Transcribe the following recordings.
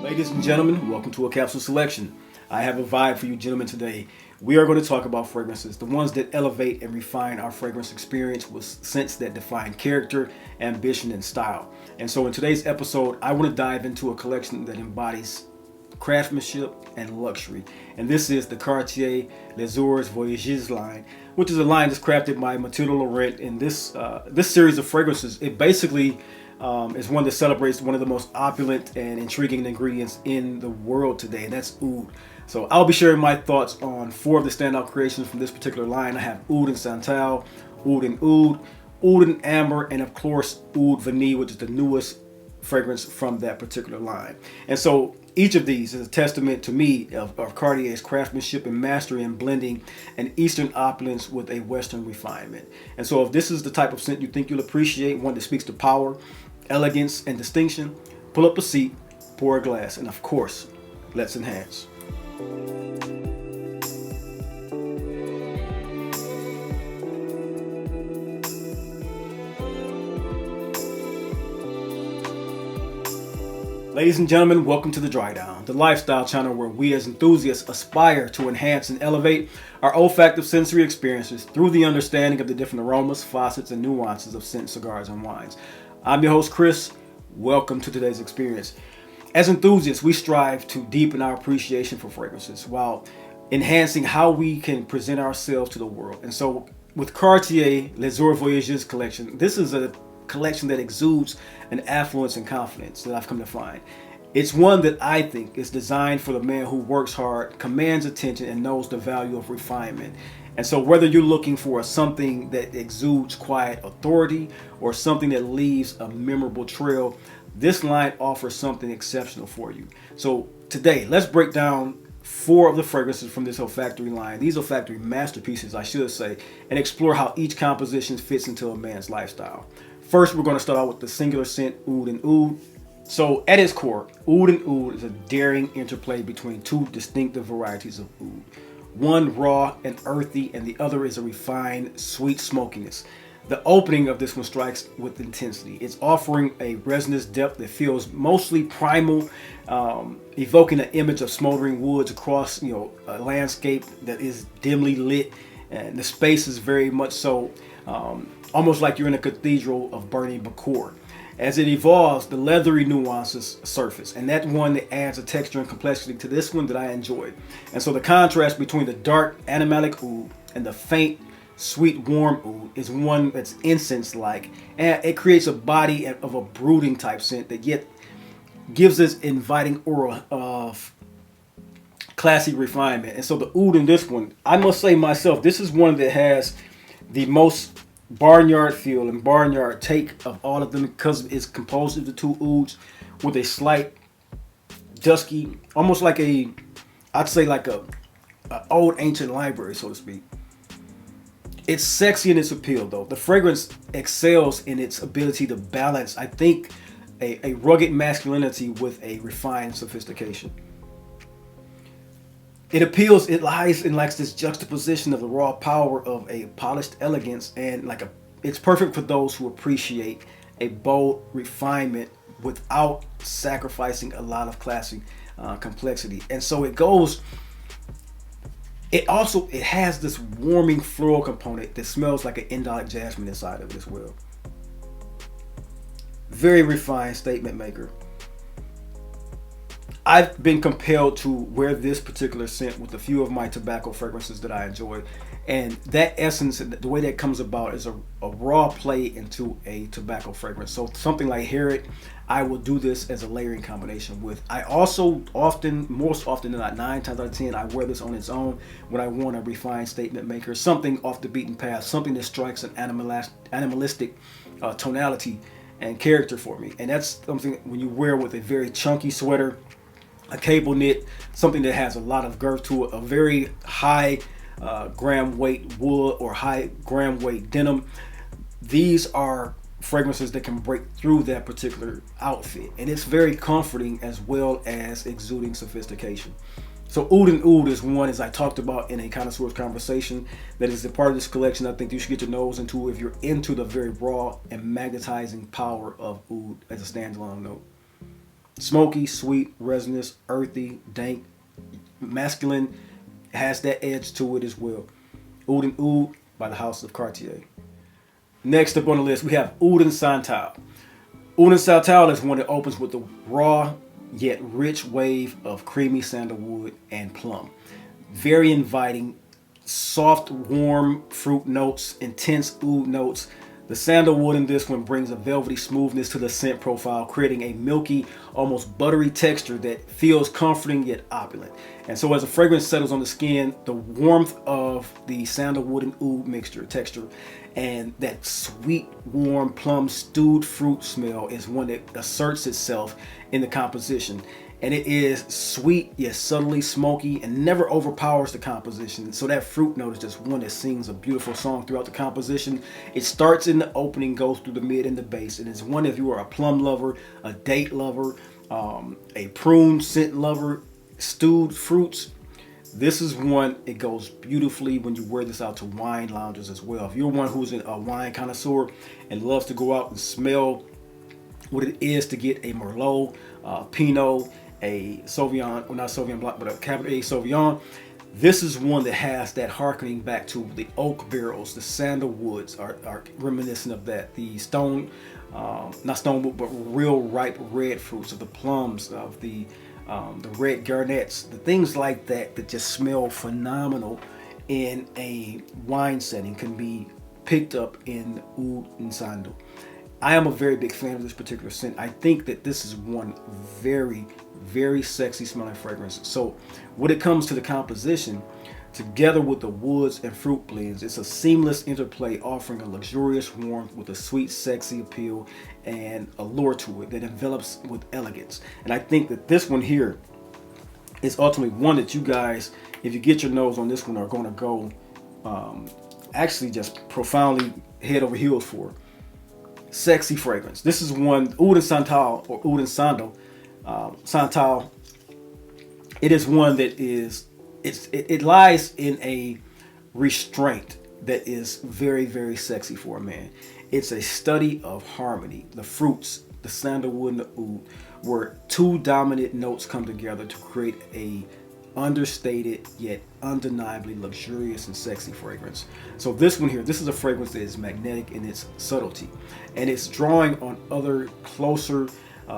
Ladies and gentlemen, welcome to a capsule selection. I have a vibe for you gentlemen today. We are going to talk about fragrances, the ones that elevate and refine our fragrance experience with scents that define character, ambition, and style. And so in today's episode, I want to dive into a collection that embodies craftsmanship and luxury. And this is the Cartier Les Heures Voyageuses line, which is a line that's crafted by Mathilde Laurent. In this series of fragrances, it basically is one that celebrates one of the most opulent and intriguing ingredients in the world today, and that's oud. So I'll be sharing my thoughts on four of the standout creations from this particular line. I have Oud Sandal, Oud Amber, and of course Oud Vanillé, which is the newest fragrance from that particular line. And so each of these is a testament to me of Cartier's craftsmanship and mastery in blending an Eastern opulence with a Western refinement. And so if this is the type of scent you think you'll appreciate, one that speaks to power, elegance, and distinction, pull up a seat, pour a glass, and of course, let's enhance. Ladies and gentlemen, welcome to the Dry Down, the lifestyle channel where we as enthusiasts aspire to enhance and elevate our olfactive sensory experiences through the understanding of the different aromas, facets, and nuances of scent, cigars, and wines. I'm your host, Chris. Welcome to today's experience. As enthusiasts, we strive to deepen our appreciation for fragrances while enhancing how we can present ourselves to the world. And so with Cartier Les Heures Voyageuses collection, this is a collection that exudes an affluence and confidence that I've come to find. It's one that I think is designed for the man who works hard, commands attention, and knows the value of refinement. And so whether you're looking for something that exudes quiet authority or something that leaves a memorable trail, this line offers something exceptional for you. So today, let's break down four of the fragrances from this olfactory line. These olfactory masterpieces, I should say, and explore how each composition fits into a man's lifestyle. First, we're going to start out with the singular scent, Oud Oud. So at its core, Oud Oud is a daring interplay between two distinctive varieties of oud. One raw and earthy, and the other is a refined, sweet smokiness. The opening of this one strikes with intensity. It's offering a resinous depth that feels mostly primal, evoking an image of smoldering woods across, a landscape that is dimly lit, and the space is very much so almost like you're in a cathedral of burning Bakor. As it evolves, the leathery nuances surface, and that one that adds a texture and complexity to this one that I enjoyed. And so the contrast between the dark animalic oud and the faint, sweet, warm oud is one that's incense-like, and it creates a body of a brooding type scent that yet gives this inviting aura of classy refinement. And so the oud in this one, I must say myself, this is one that has the most barnyard feel and barnyard take of all of them because it's composed of the two ouds with a slight dusky, almost like I'd say like a old ancient library, so to speak. It's sexy in its appeal though. The fragrance excels in its ability to balance, I think, a rugged masculinity with a refined sophistication. It lies in like this juxtaposition of the raw power of a polished elegance and it's perfect for those who appreciate a bold refinement without sacrificing a lot of classic complexity. And so it has this warming floral component that smells like an indolic jasmine inside of it as well. Very refined statement maker. I've been compelled to wear this particular scent with a few of my tobacco fragrances that I enjoy. And that essence, the way that comes about is a raw play into a tobacco fragrance. So something like Harriet, I will do this as a layering combination with. I also most often than not, 9 times out of 10, I wear this on its own when I want a refined statement maker, something off the beaten path, something that strikes an animalistic tonality and character for me. And that's something when you wear with a very chunky sweater, a cable knit, something that has a lot of girth to it, a very high gram weight wool or high gram weight denim. These are fragrances that can break through that particular outfit, and it's very comforting as well as exuding sophistication. So Oud Oud is one, as I talked about in a connoisseur's conversation, that is a part of this collection I think you should get your nose into if you're into the very raw and magnetizing power of oud as a standalone note. Smoky, sweet, resinous, earthy, dank, masculine, has that edge to it as well. Oud and Oud by the House of Cartier. Next up on the list, we have Oud and Santal. Oud and Santal is one that opens with the raw yet rich wave of creamy sandalwood and plum. Very inviting, soft, warm fruit notes, intense oud notes. The sandalwood in this one brings a velvety smoothness to the scent profile, creating a milky, almost buttery texture that feels comforting yet opulent. And so as the fragrance settles on the skin, the warmth of the sandalwood and oud mixture texture and that sweet, warm, plum stewed fruit smell is one that asserts itself in the composition. And it is sweet yet subtly smoky and never overpowers the composition. So that fruit note is just one that sings a beautiful song throughout the composition. It starts in the opening, goes through the mid and the base, and it's one if you are a plum lover, a date lover, a prune scent lover, stewed fruits. This is one, it goes beautifully when you wear this out to wine lounges as well. If you're one who's a wine connoisseur and loves to go out and smell what it is to get a Merlot, Pinot, a Sauvignon, or not Sauvignon Blanc, but a Cabernet Sauvignon. This is one that has that harkening back to the oak barrels. The sandalwoods are reminiscent of that. The not stonewood, but real ripe red fruits of the plums, of the red garnets, the things like that that just smell phenomenal in a wine setting can be picked up in Oud and Sandal. I am a very big fan of this particular scent. I think that this is one very, very sexy smelling fragrance. So when it comes to the composition, together with the woods and fruit blends, it's a seamless interplay offering a luxurious warmth with a sweet, sexy appeal and allure to it that envelops with elegance. And I think that this one here is ultimately one that you guys, if you get your nose on this one, are going to go actually just profoundly head over heels for. Sexy fragrance. This is one, Oud and Santal, or Oud and Sandal. Santal, it is one that is, it lies in a restraint that is very, very sexy for a man. It's a study of harmony. The fruits, the sandalwood and the oud, where two dominant notes come together to create a understated yet undeniably luxurious and sexy fragrance. So this one here, this is a fragrance that is magnetic in its subtlety, and it's drawing on other closer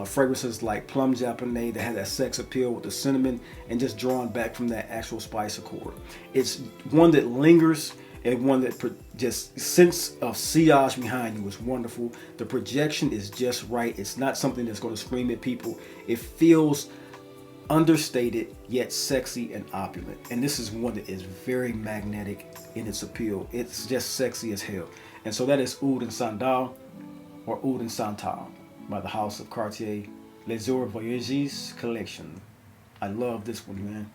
fragrances like Plum Japonais that have that sex appeal with the cinnamon and just drawing back from that actual spice accord. It's one that lingers and one that just sense of sillage behind you is wonderful. The projection is just right. It's not something that's going to scream at people. It feels understated yet sexy and opulent, and this is one that is very magnetic in its appeal. It's just sexy as hell. And so that is Oud and Sandal, or Oud and Santal, by the House of Cartier Les Heures Voyageuses collection. I love this one, man.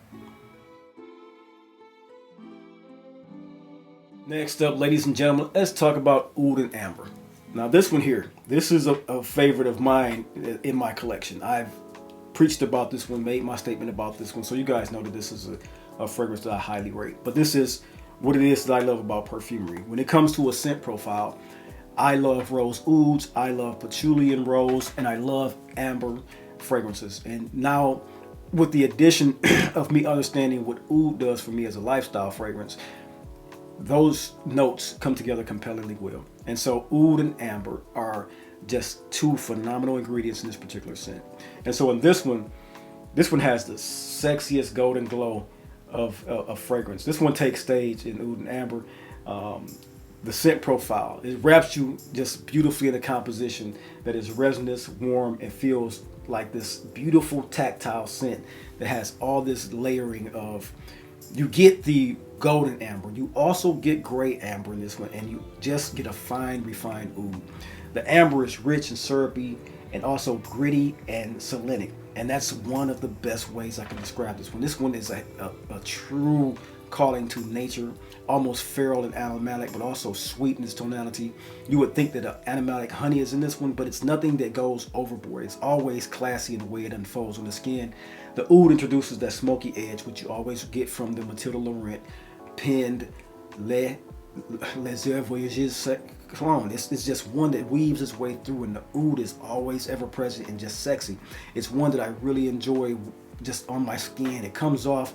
Next up, ladies and gentlemen, let's talk about Oud and Amber. Now this one here, this is a favorite of mine in my collection. I've preached about this one, made my statement about this one, so you guys know that this is a fragrance that I highly rate. But this is what it is that I love about perfumery. When it comes to a scent profile, I love rose ouds, I love patchouli and rose, and I love amber fragrances. And now with the addition of me understanding what oud does for me as a lifestyle fragrance, those notes come together compellingly well. And so oud and amber are just two phenomenal ingredients in this particular scent. And so in this one has the sexiest golden glow of fragrance. This one takes stage in Oud and Amber. The scent profile, it wraps you just beautifully in a composition that is resinous, warm, and feels like this beautiful tactile scent that has all this layering of, you get the golden amber, you also get gray amber in this one, and you just get a fine, refined oud. The amber is rich and syrupy and also gritty and selenic, and that's one of the best ways I can describe this one. This one is a true calling to nature, almost feral and aromatic, but also sweet in its tonality. You would think that aromatic honey is in this one, but it's nothing that goes overboard. It's always classy in the way it unfolds on the skin. The oud introduces that smoky edge, which you always get from the Mathilde Laurent penned Les Heures Voyageuses cologne. It's just one that weaves its way through, and the oud is always ever present and just sexy. It's one that I really enjoy just on my skin. It comes off,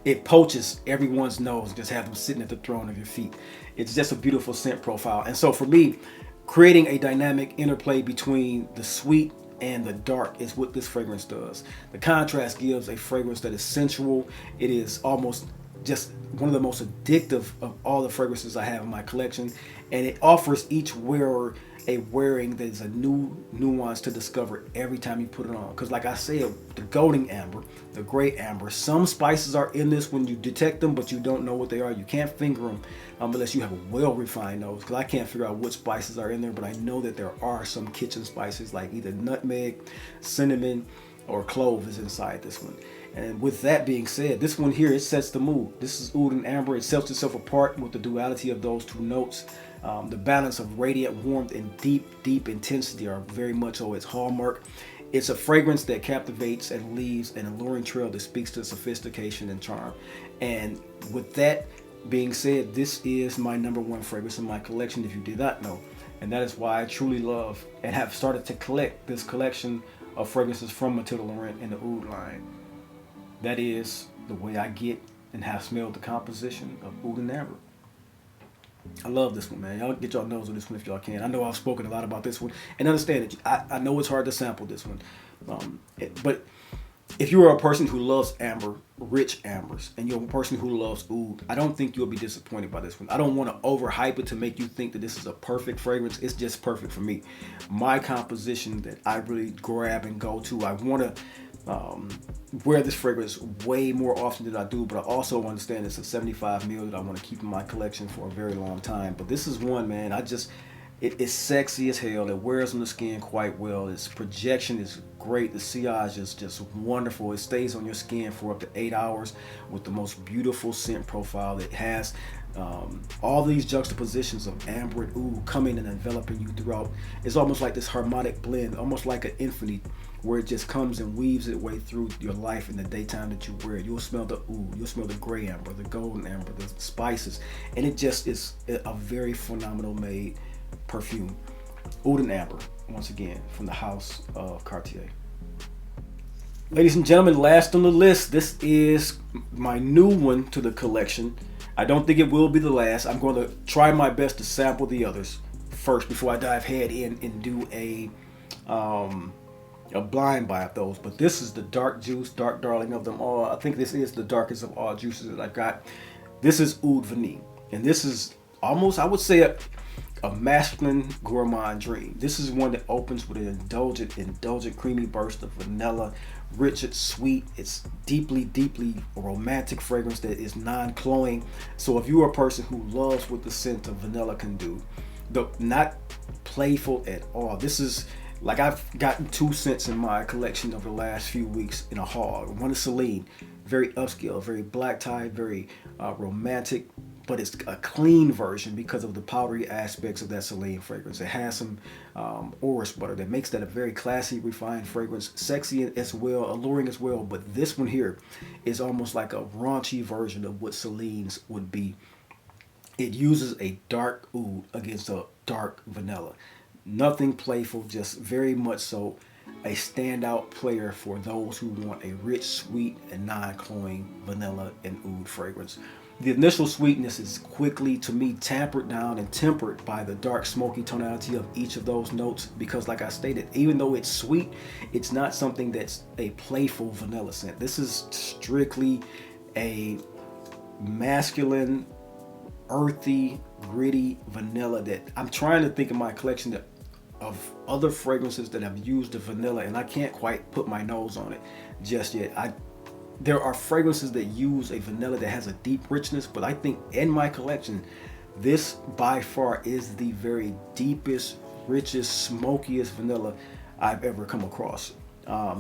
it poaches everyone's nose, just have them sitting at the throne of your feet. It's just a beautiful scent profile. And so for me, creating a dynamic interplay between the sweet and the dark is what this fragrance does. The contrast gives a fragrance that is sensual. It is almost just one of the most addictive of all the fragrances I have in my collection, and it offers each wearer a wearing that is a new nuance to discover every time you put it on. Because like I said, the golden amber, the gray amber, some spices are in this when you detect them, but you don't know what they are. You can't finger them unless you have a well-refined nose, because I can't figure out what spices are in there, but I know that there are some kitchen spices like either nutmeg, cinnamon, or clove is inside this one. And with that being said, this one here, it sets the mood. This is Oud and Amber. It sets itself apart with the duality of those two notes. The balance of radiant warmth and deep intensity are very much so its hallmark. It's a fragrance that captivates and leaves an alluring trail that speaks to sophistication and charm. And with that being said, this is my #1 fragrance in my collection, if you did not know. And that is why I truly love and have started to collect this collection of fragrances from Mathilde Laurent in the Oud line. That is the way I get and have smelled the composition of Oud and Amber. I love this one, man. Y'all get y'all nose on this one if y'all can. I know I've spoken a lot about this one, and understand it. I know it's hard to sample this one, but if you are a person who loves amber, rich ambers, and you're a person who loves oud, I don't think you'll be disappointed by this one. I don't want to overhype it to make you think that this is a perfect fragrance. It's just perfect for me. My composition that I really grab and go to, I want to wear this fragrance way more often than I do, but I also understand it's a 75 ml that I want to keep in my collection for a very long time. But this is one, man, it's sexy as hell. It wears on the skin quite well. Its projection is great. The sillage is just wonderful. It stays on your skin for up to 8 hours with the most beautiful scent profile. It has all these juxtapositions of amber and oud coming and enveloping you throughout. It's almost like this harmonic blend, almost like an infinity, where it just comes and weaves its way through your life in the daytime that you wear it. You'll smell the oud, you'll smell the gray amber, the golden amber, the spices, and it just is a very phenomenal made perfume. Oud and Amber, once again, from the house of Cartier. Ladies and gentlemen, last on the list, this is my new one to the collection. I don't think it will be the last. I'm going to try my best to sample the others first before I dive head in and do a blind buy of those. But this is the dark juice, dark darling of them all. I think this is the darkest of all juices that I've got. This is Oud Vanillé, and this is almost, I would say, a masculine gourmand dream. This is one that opens with an indulgent creamy burst of vanilla, rich, it's sweet, it's deeply romantic fragrance that is non-cloying. So if you are a person who loves what the scent of vanilla can do, though not playful at all, this is like, I've gotten 2 scents in my collection over the last few weeks in a haul. One is Celine, very upscale, very black tie, very romantic, but it's a clean version because of the powdery aspects of that Celine fragrance. It has some orris butter that makes that a very classy, refined fragrance, sexy as well, alluring as well. But this one here is almost like a raunchy version of what Celine's would be. It uses a dark oud against a dark vanilla. Nothing playful, just very much so a standout player for those who want a rich, sweet, and non-cloying vanilla and oud fragrance. The initial sweetness is quickly, to me, tampered down and tempered by the dark, smoky tonality of each of those notes, because like I stated, even though it's sweet, it's not something that's a playful vanilla scent. This is strictly a masculine, earthy, gritty vanilla that I'm trying to think in my collection of other fragrances that have used the vanilla, and I can't quite put my nose on it just yet. There are fragrances that use a vanilla that has a deep richness, but I think in my collection, this by far is the very deepest, richest, smokiest vanilla I've ever come across.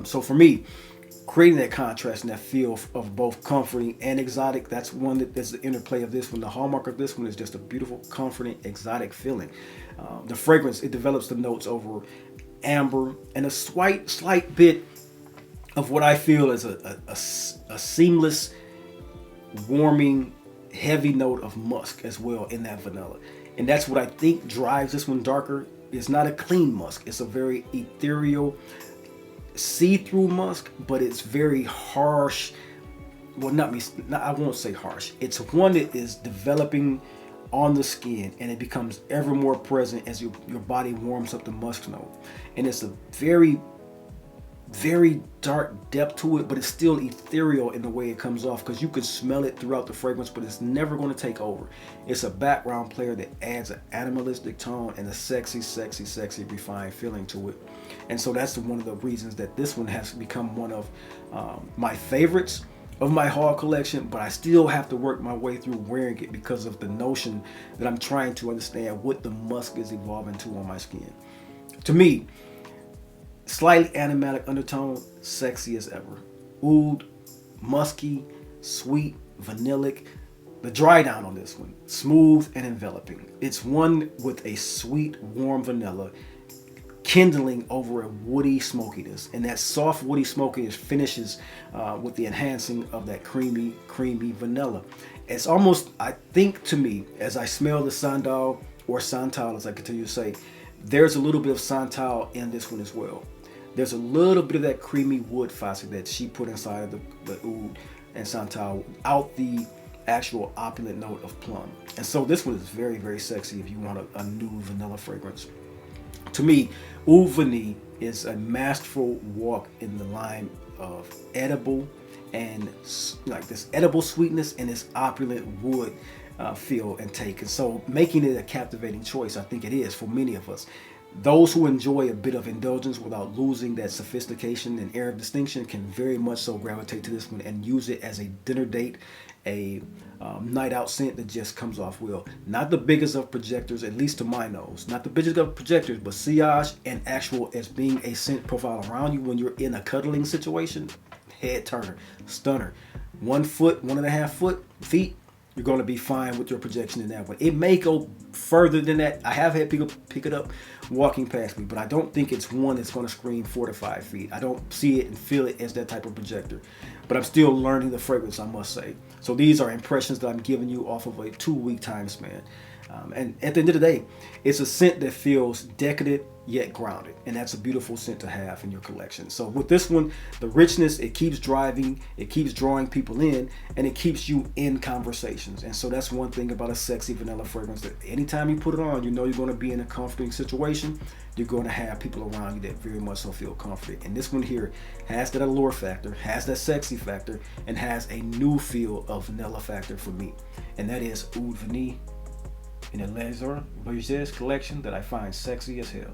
So for me, creating that contrast and that feel of both comforting and exotic, that's the interplay of this one. The hallmark of this one is just a beautiful, comforting, exotic feeling. The fragrance, it develops the notes over amber and a slight bit of what I feel is a seamless, warming, heavy note of musk as well in that vanilla. And that's what I think drives this one darker. It's not a clean musk. It's a very ethereal, see-through musk, but it's very harsh. Well, I won't say harsh. It's one that is developing on the skin, and it becomes ever more present as your body warms up the musk note. And it's a very, very dark depth to it, but it's still ethereal in the way it comes off, because you can smell it throughout the fragrance, but it's never going to take over. It's a background player that adds an animalistic tone and a sexy, sexy, sexy, refined feeling to it. And so that's one of the reasons that this one has become one of my favorites of my haul collection, but I still have to work my way through wearing it because of the notion that I'm trying to understand what the musk is evolving to on my skin. To me, slightly animatic undertone, sexy as ever. Oud, musky, sweet, vanillic. The dry down on this one, smooth and enveloping. It's one with a sweet, warm vanilla kindling over a woody smokiness, and that soft woody smokiness finishes with the enhancing of that creamy vanilla. It's almost, I think to me, as I smell the Sandal, or SANTAL as I continue to say, there's a little bit of SANTAL in this one as well. There's a little bit of that creamy wood facet that she put inside of the Oud and SANTAL without the actual opulent note of plum. And so this one is very, very sexy if you want a new vanilla fragrance. To me, Oud Vanillé is a masterful walk in the line of edible and like this edible sweetness and this opulent wood feel and take. And so making it a captivating choice, I think it is for many of us. Those who enjoy a bit of indulgence without losing that sophistication and air of distinction can very much so gravitate to this one and use it as a dinner date, a night out scent that just comes off well. Not the biggest of projectors, at least to my nose. Not the biggest of projectors, but sillage and actual as being a scent profile around you when you're in a cuddling situation. Head turner, stunner. 1 foot, 1.5 feet, you're going to be fine with your projection in that one. It may go further than that. I have had people pick it up walking past me, but I don't think it's one that's going to scream 4 to 5 feet. I don't see it and feel it as that type of projector. But I'm still learning the fragrance, I must say. So these are impressions that I'm giving you off of a 2-week time span. And at the end of the day, it's a scent that feels decadent yet grounded, and that's a beautiful scent to have in your collection. So with this one, the richness, it keeps driving, it keeps drawing people in, and it keeps you in conversations. And so that's one thing about a sexy vanilla fragrance, that anytime you put it on, you know you're going to be in a comforting situation. You're going to have people around you that very much so feel comforted. And this one here has that allure factor, has that sexy factor, and has a new feel of vanilla factor for me. And that is Oud Vanillé in the Les Heures Voyageuses collection that I find sexy as hell.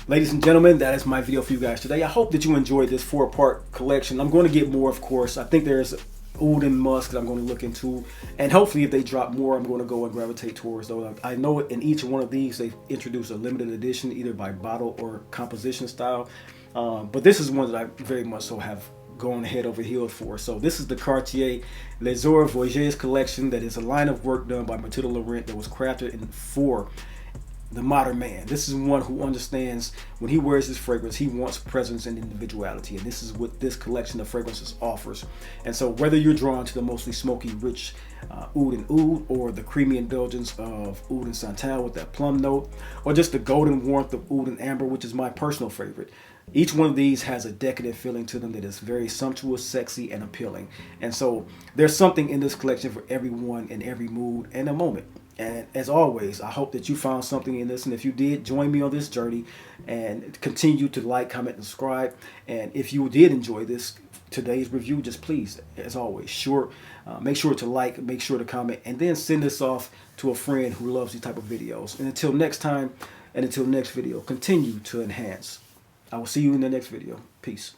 Ladies and gentlemen, that is my video for you guys today. I hope that you enjoyed this 4-part collection. I'm going to get more, of course. I think there's Oud and musk that I'm going to look into, and hopefully if they drop more, I'm going to go and gravitate towards those. I know in each one of these they introduce a limited edition, either by bottle or composition style, but this is one that I very much so have gone head over heels for. So this is the Cartier Les Heures Voyageuses collection. That is a line of work done by Mathilde Laurent that was crafted for the modern man. This is one who understands when he wears this fragrance, he wants presence and individuality, and this is what this collection of fragrances offers. And so whether you're drawn to the mostly smoky, rich Oud and Oud, or the creamy indulgence of Oud and SANTAL with that plum note, or just the golden warmth of Oud and Amber, which is my personal favorite, each one of these has a decadent feeling to them that is very sumptuous, sexy, and appealing. And so there's something in this collection for everyone in every mood and a moment. And as always, I hope that you found something in this. And if you did, join me on this journey and continue to like, comment, and subscribe. And if you did enjoy today's review, just please, as always, make sure to like, make sure to comment, and then send this off to a friend who loves these type of videos. And until next time, and until next video, continue to enhance. I will see you in the next video. Peace.